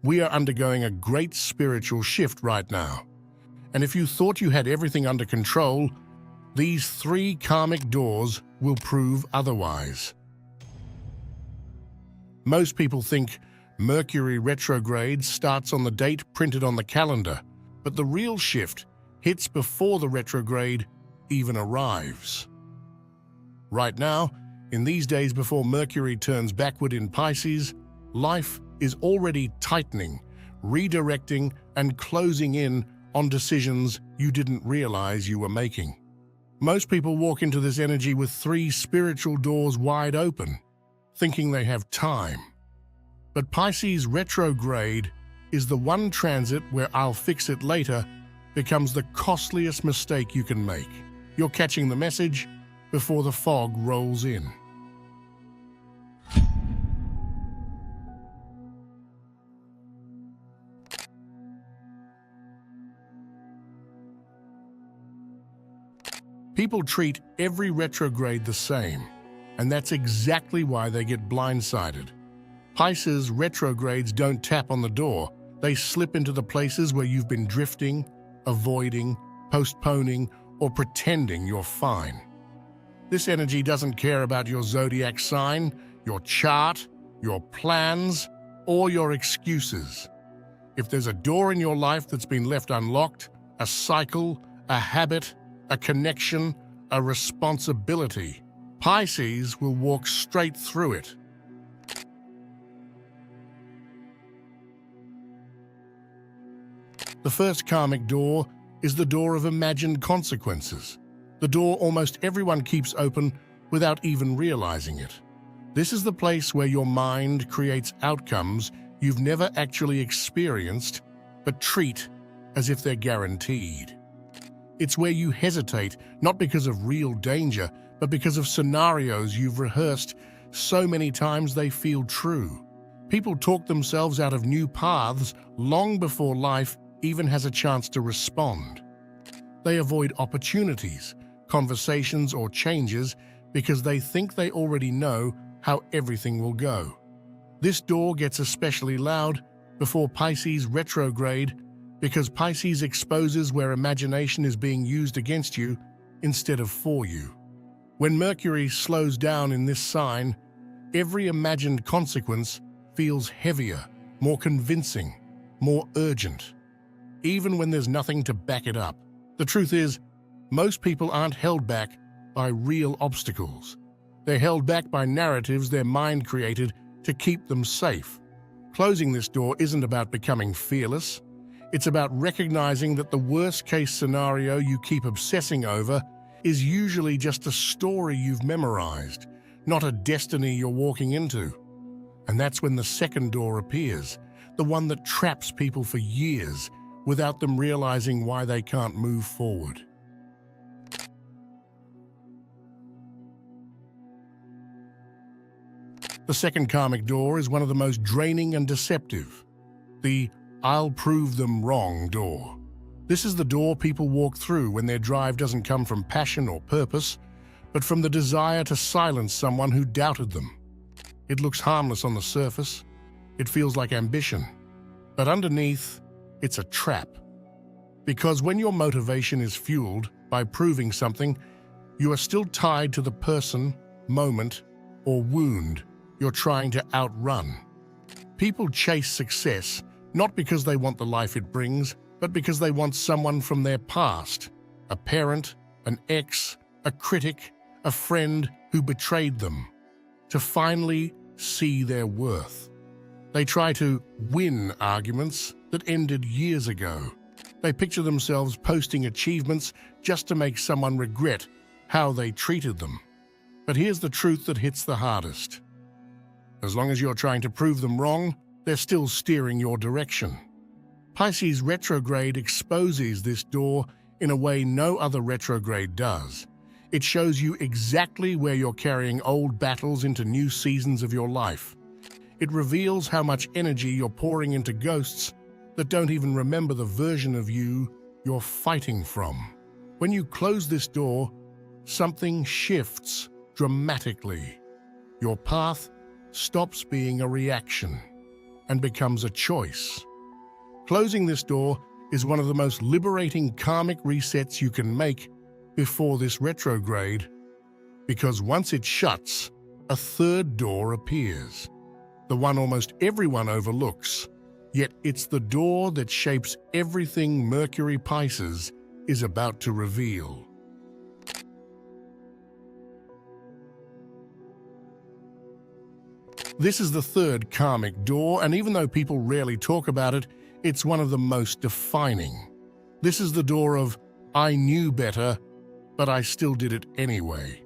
We are undergoing a great spiritual shift right now. And if you thought you had everything under control, these 3 karmic doors will prove otherwise. Most people think Mercury Retrograde starts on the date printed on the calendar, but the real shift hits before the retrograde even arrives. Right now, in these days before Mercury turns backward in Pisces, life is already tightening, redirecting, and closing in on decisions you didn't realize you were making. Most people walk into this energy with 3 spiritual doors wide open, thinking they have time. But Pisces retrograde is the one transit where "I'll fix it later" becomes the costliest mistake you can make. You're catching the message before the fog rolls in. People treat every retrograde the same, and that's exactly why they get blindsided. Pisces retrogrades don't tap on the door. They slip into the places where you've been drifting, avoiding, postponing, or pretending you're fine. This energy doesn't care about your zodiac sign, your chart, your plans, or your excuses. If there's a door in your life that's been left unlocked, a cycle, a habit, a connection, a responsibility, Pisces will walk straight through it. The first karmic door is the door of imagined consequences. The door almost everyone keeps open without even realizing it. This is the place where your mind creates outcomes you've never actually experienced, but treat as if they're guaranteed. It's where you hesitate, not because of real danger, but because of scenarios you've rehearsed so many times they feel true. People talk themselves out of new paths long before life even has a chance to respond. They avoid opportunities, conversations, or changes because they think they already know how everything will go. This door gets especially loud before Pisces retrograde because Pisces exposes where imagination is being used against you instead of for you. When Mercury slows down in this sign, every imagined consequence feels heavier, more convincing, more urgent, even when there's nothing to back it up. The truth is, most people aren't held back by real obstacles. They're held back by narratives their mind created to keep them safe. Closing this door isn't about becoming fearless. It's about recognizing that the worst-case scenario you keep obsessing over is usually just a story you've memorized, not a destiny you're walking into. And that's when the second door appears, the one that traps people for years without them realizing why they can't move forward. The second karmic door is one of the most draining and deceptive, the "I'll prove them wrong" door. This is the door people walk through when their drive doesn't come from passion or purpose, but from the desire to silence someone who doubted them. It looks harmless on the surface. It feels like ambition. But underneath, it's a trap. Because when your motivation is fueled by proving something, you are still tied to the person, moment, or wound you're trying to outrun. People chase success not because they want the life it brings, but because they want someone from their past, a parent, an ex, a critic, a friend who betrayed them, to finally see their worth. They try to win arguments that ended years ago. They picture themselves posting achievements just to make someone regret how they treated them. But here's the truth that hits the hardest. As long as you're trying to prove them wrong, they're still steering your direction. Pisces retrograde exposes this door in a way no other retrograde does. It shows you exactly where you're carrying old battles into new seasons of your life. It reveals how much energy you're pouring into ghosts that don't even remember the version of you you're fighting from. When you close this door, something shifts dramatically. Your path stops being a reaction. and becomes a choice. Closing this door is one of the most liberating karmic resets you can make before this retrograde, because once it shuts, a third door appears, the one almost everyone overlooks, yet it's the door that shapes everything Mercury Pisces is about to reveal. This is the third karmic door, and even though people rarely talk about it, it's one of the most defining. This is the door of, I knew better, but I still did it anyway.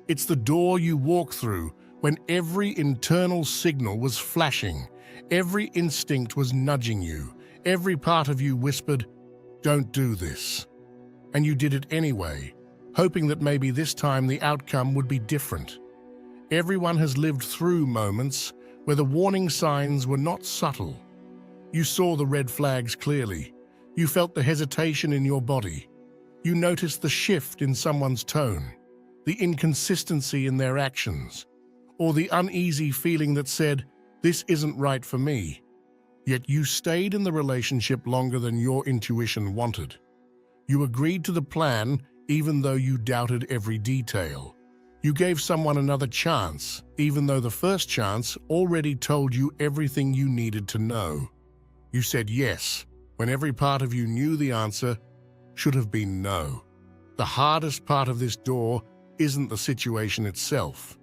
It's the door you walk through when every internal signal was flashing, every instinct was nudging you, every part of you whispered, don't do this. And you did it anyway, hoping that maybe this time the outcome would be different. Everyone has lived through moments where the warning signs were not subtle. You saw the red flags clearly. You felt the hesitation in your body. You noticed the shift in someone's tone, the inconsistency in their actions, or the uneasy feeling that said, this isn't right for me. Yet you stayed in the relationship longer than your intuition wanted. You agreed to the plan even though you doubted every detail. You gave someone another chance, even though the first chance already told you everything you needed to know. You said yes, when every part of you knew the answer should have been no. The hardest part of this door isn't the situation itself.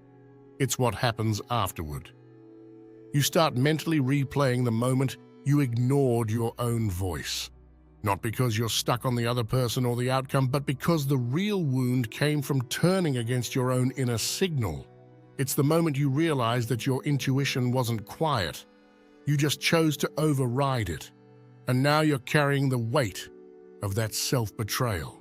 It's what happens afterward. You start mentally replaying the moment you ignored your own voice. Not because you're stuck on the other person or the outcome, but because the real wound came from turning against your own inner signal. It's the moment you realize that your intuition wasn't quiet. You just chose to override it. And now you're carrying the weight of that self-betrayal.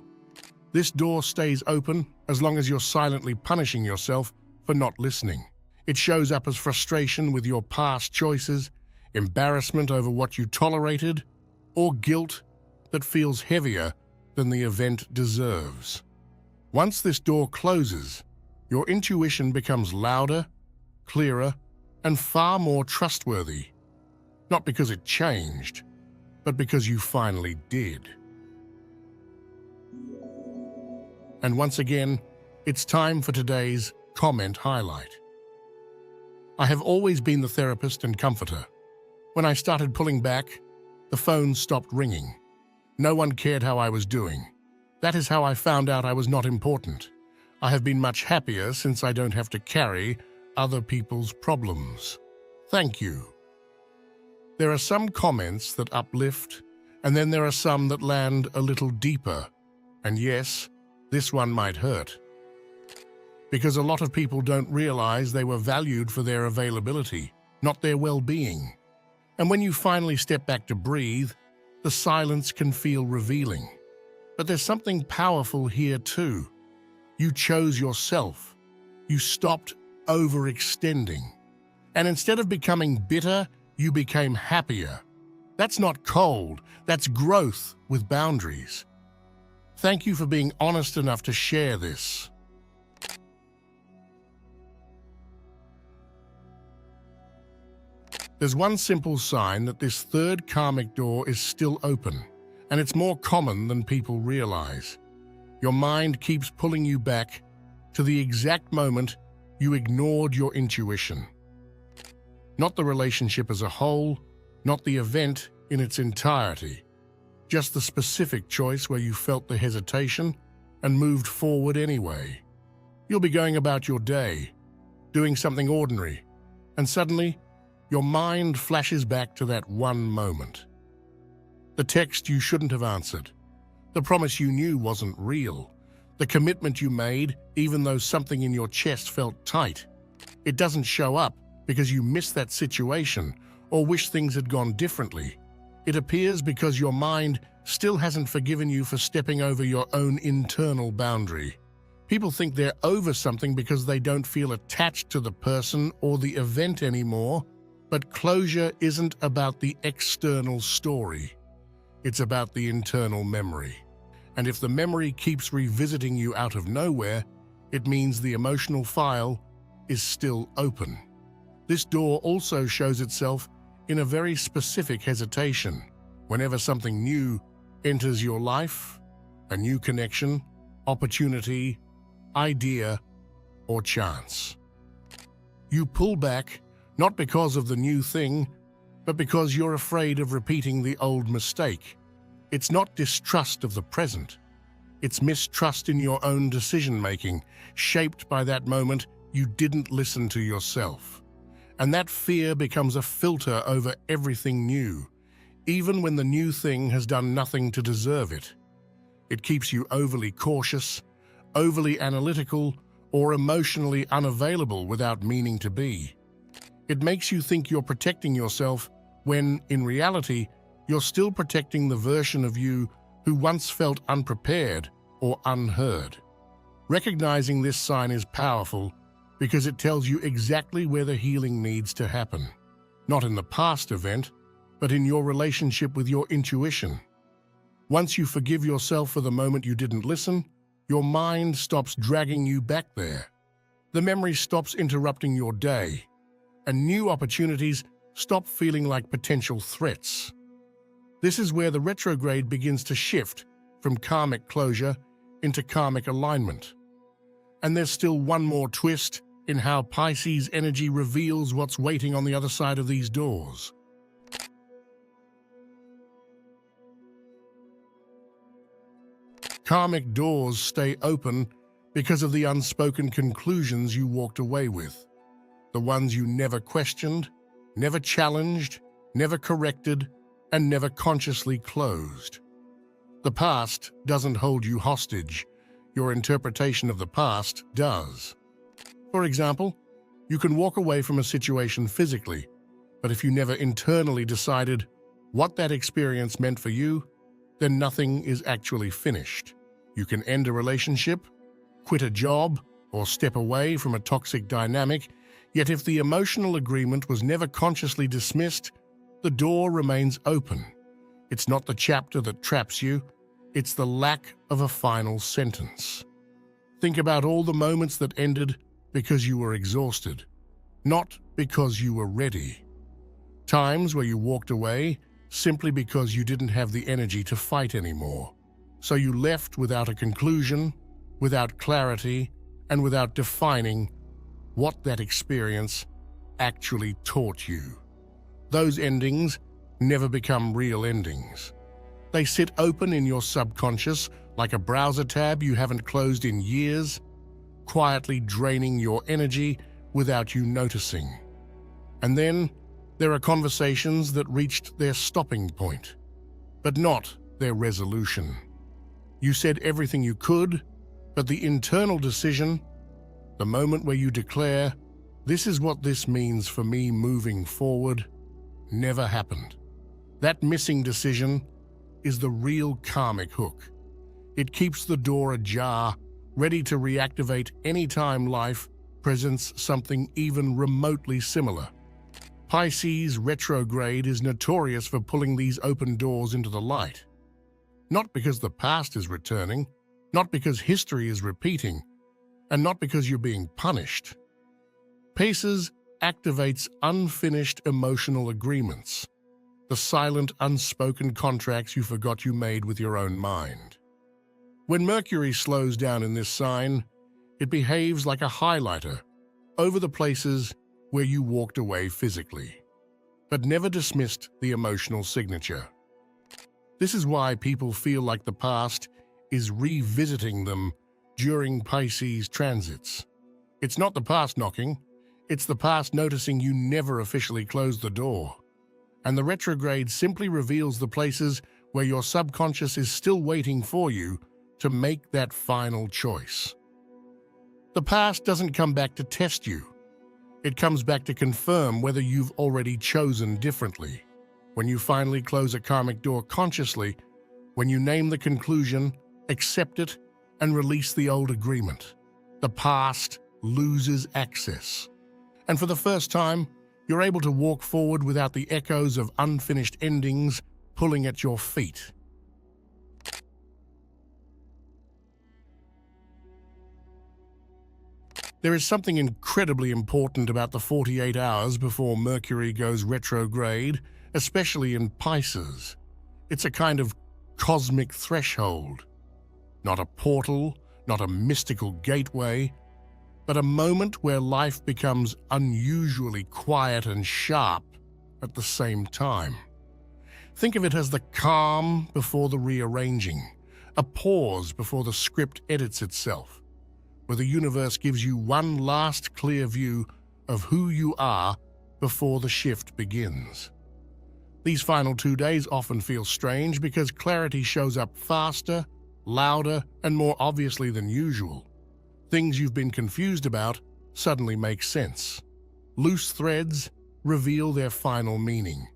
This door stays open as long as you're silently punishing yourself for not listening. It shows up as frustration with your past choices, embarrassment over what you tolerated, or guilt that feels heavier than the event deserves. Once this door closes, your intuition becomes louder, clearer, and far more trustworthy. Not because it changed, but because you finally did. And once again, it's time for today's comment highlight. I have always been the therapist and comforter. When I started pulling back, the phone stopped ringing. No one cared how I was doing. That is how I found out I was not important. I have been much happier since I don't have to carry other people's problems. Thank you. There are some comments that uplift, and then there are some that land a little deeper. And yes, this one might hurt. Because a lot of people don't realize they were valued for their availability, not their well-being. And when you finally step back to breathe, the silence can feel revealing. But there's something powerful here too. You chose yourself. You stopped overextending. And instead of becoming bitter, you became happier. That's not cold, that's growth with boundaries. Thank you for being honest enough to share this. There's one simple sign that this third karmic door is still open, and it's more common than people realize. Your mind keeps pulling you back to the exact moment you ignored your intuition. Not the relationship as a whole, not the event in its entirety, just the specific choice where you felt the hesitation and moved forward anyway. You'll be going about your day, doing something ordinary, and suddenly, your mind flashes back to that one moment. The text you shouldn't have answered, the promise you knew wasn't real, the commitment you made even though something in your chest felt tight. It doesn't show up because you missed that situation or wish things had gone differently. It appears because your mind still hasn't forgiven you for stepping over your own internal boundary. People think they're over something because they don't feel attached to the person or the event anymore. But closure isn't about the external story. It's about the internal memory. And if the memory keeps revisiting you out of nowhere, it means the emotional file is still open. This door also shows itself in a very specific hesitation. Whenever something new enters your life, a new connection, opportunity, idea, or chance, you pull back, not because of the new thing, but because you're afraid of repeating the old mistake. It's not distrust of the present. It's mistrust in your own decision-making, shaped by that moment you didn't listen to yourself. And that fear becomes a filter over everything new, even when the new thing has done nothing to deserve it. It keeps you overly cautious, overly analytical, or emotionally unavailable without meaning to be. It makes you think you're protecting yourself when, in reality, you're still protecting the version of you who once felt unprepared or unheard. Recognizing this sign is powerful because it tells you exactly where the healing needs to happen. Not in the past event, but in your relationship with your intuition. Once you forgive yourself for the moment you didn't listen, your mind stops dragging you back there. The memory stops interrupting your day, and new opportunities stop feeling like potential threats. This is where the retrograde begins to shift from karmic closure into karmic alignment. And there's still one more twist in how Pisces energy reveals what's waiting on the other side of these doors. Karmic doors stay open because of the unspoken conclusions you walked away with. The ones you never questioned, never challenged, never corrected, and never consciously closed. The past doesn't hold you hostage. Your interpretation of the past does. For example, you can walk away from a situation physically, but if you never internally decided what that experience meant for you, then nothing is actually finished. You can end a relationship, quit a job, or step away from a toxic dynamic, yet if the emotional agreement was never consciously dismissed, the door remains open. It's not the chapter that traps you, it's the lack of a final sentence. Think about all the moments that ended because you were exhausted, not because you were ready. Times where you walked away simply because you didn't have the energy to fight anymore. So you left without a conclusion, without clarity, and without defining what that experience actually taught you. Those endings never become real endings. They sit open in your subconscious like a browser tab you haven't closed in years, quietly draining your energy without you noticing. And then there are conversations that reached their stopping point, but not their resolution. You said everything you could, but the internal decision, the moment where you declare, "This is what this means for me moving forward," never happened. That missing decision is the real karmic hook. It keeps the door ajar, ready to reactivate anytime life presents something even remotely similar. Pisces retrograde is notorious for pulling these open doors into the light. Not because the past is returning, not because history is repeating, and not because you're being punished. Pisces activates unfinished emotional agreements, the silent, unspoken contracts you forgot you made with your own mind. When Mercury slows down in this sign, it behaves like a highlighter over the places where you walked away physically, but never dismissed the emotional signature. This is why people feel like the past is revisiting them during Pisces transits. It's not the past knocking, it's the past noticing you never officially closed the door. And the retrograde simply reveals the places where your subconscious is still waiting for you to make that final choice. The past doesn't come back to test you. It comes back to confirm whether you've already chosen differently. When you finally close a karmic door consciously, when you name the conclusion, accept it, and release the old agreement, the past loses access. And for the first time, you're able to walk forward without the echoes of unfinished endings pulling at your feet. There is something incredibly important about the 48 hours before Mercury goes retrograde, especially in Pisces. It's a kind of cosmic threshold. Not a portal, not a mystical gateway, but a moment where life becomes unusually quiet and sharp at the same time. Think of it as the calm before the rearranging, a pause before the script edits itself, where the universe gives you one last clear view of who you are before the shift begins. These final 2 days often feel strange because clarity shows up faster, louder, and more obviously than usual. Things you've been confused about suddenly make sense. Loose threads reveal their final meaning.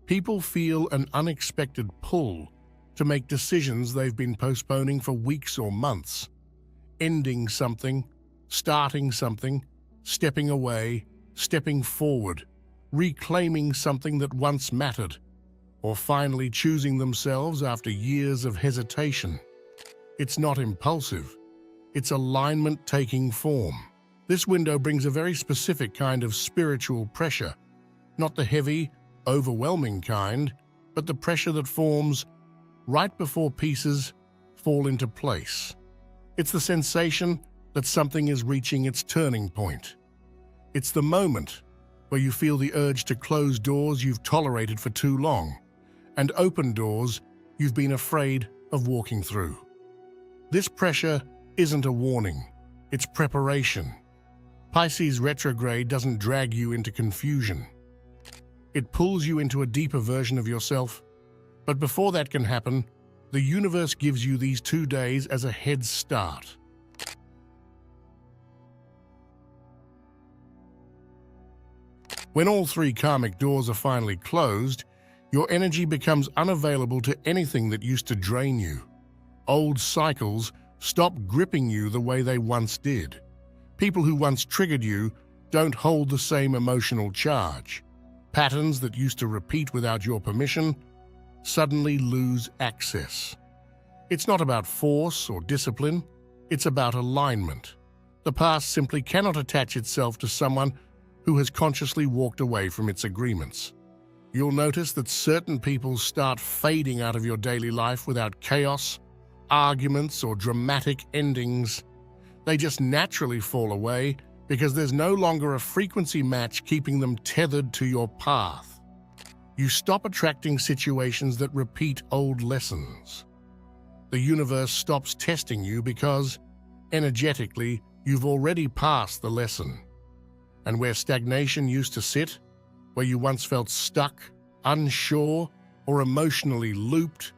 People feel an unexpected pull to make decisions they've been postponing for weeks or months. Ending something, starting something, stepping away, stepping forward, reclaiming something that once mattered, or finally choosing themselves after years of hesitation. It's not impulsive. It's alignment taking form. This window brings a very specific kind of spiritual pressure, not the heavy, overwhelming kind, but the pressure that forms right before pieces fall into place. It's the sensation that something is reaching its turning point. It's the moment where you feel the urge to close doors you've tolerated for too long and open doors you've been afraid of walking through. This pressure isn't a warning, it's preparation. Pisces retrograde doesn't drag you into confusion. It pulls you into a deeper version of yourself. But before that can happen, the universe gives you these 2 days as a head start. When all 3 karmic doors are finally closed, your energy becomes unavailable to anything that used to drain you. Old cycles stop gripping you the way they once did. People who once triggered you don't hold the same emotional charge. Patterns that used to repeat without your permission suddenly lose access. It's not about force or discipline, it's about alignment. The past simply cannot attach itself to someone who has consciously walked away from its agreements. You'll notice that certain people start fading out of your daily life without chaos, arguments, or dramatic endings. They just naturally fall away because there's no longer a frequency match keeping them tethered to your path. You stop attracting situations that repeat old lessons. The universe stops testing you because, energetically, you've already passed the lesson. And where stagnation used to sit, where you once felt stuck, unsure, or emotionally looped,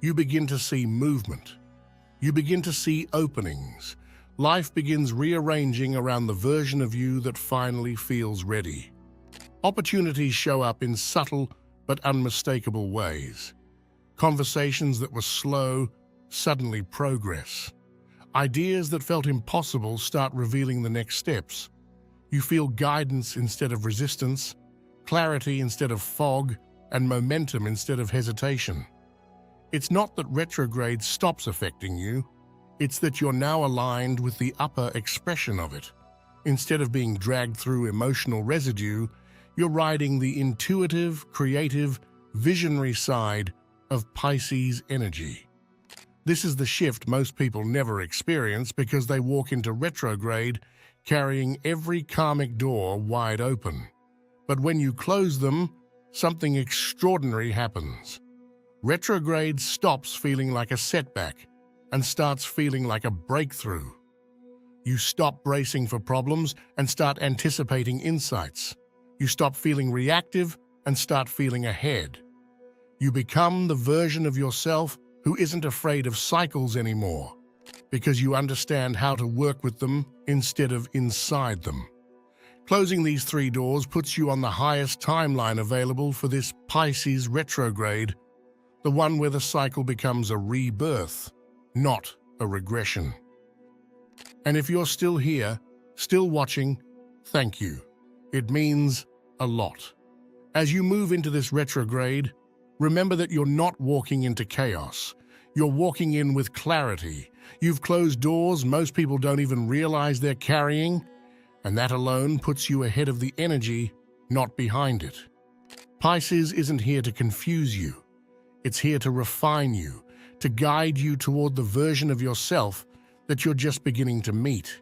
you begin to see movement. You begin to see openings. Life begins rearranging around the version of you that finally feels ready. Opportunities show up in subtle but unmistakable ways. Conversations that were slow suddenly progress. Ideas that felt impossible start revealing the next steps. You feel guidance instead of resistance, clarity instead of fog, and momentum instead of hesitation. It's not that retrograde stops affecting you, it's that you're now aligned with the upper expression of it. Instead of being dragged through emotional residue, you're riding the intuitive, creative, visionary side of Pisces energy. This is the shift most people never experience because they walk into retrograde carrying every karmic door wide open. But when you close them, something extraordinary happens. Retrograde stops feeling like a setback and starts feeling like a breakthrough. You stop bracing for problems and start anticipating insights. You stop feeling reactive and start feeling ahead. You become the version of yourself who isn't afraid of cycles anymore, because you understand how to work with them instead of inside them. Closing these 3 doors puts you on the highest timeline available for this Pisces retrograde, the one where the cycle becomes a rebirth, not a regression. And if you're still here, still watching, thank you. It means a lot. As you move into this retrograde, remember that you're not walking into chaos. You're walking in with clarity. You've closed doors most people don't even realize they're carrying, and that alone puts you ahead of the energy, not behind it. Pisces isn't here to confuse you. It's here to refine you, to guide you toward the version of yourself that you're just beginning to meet.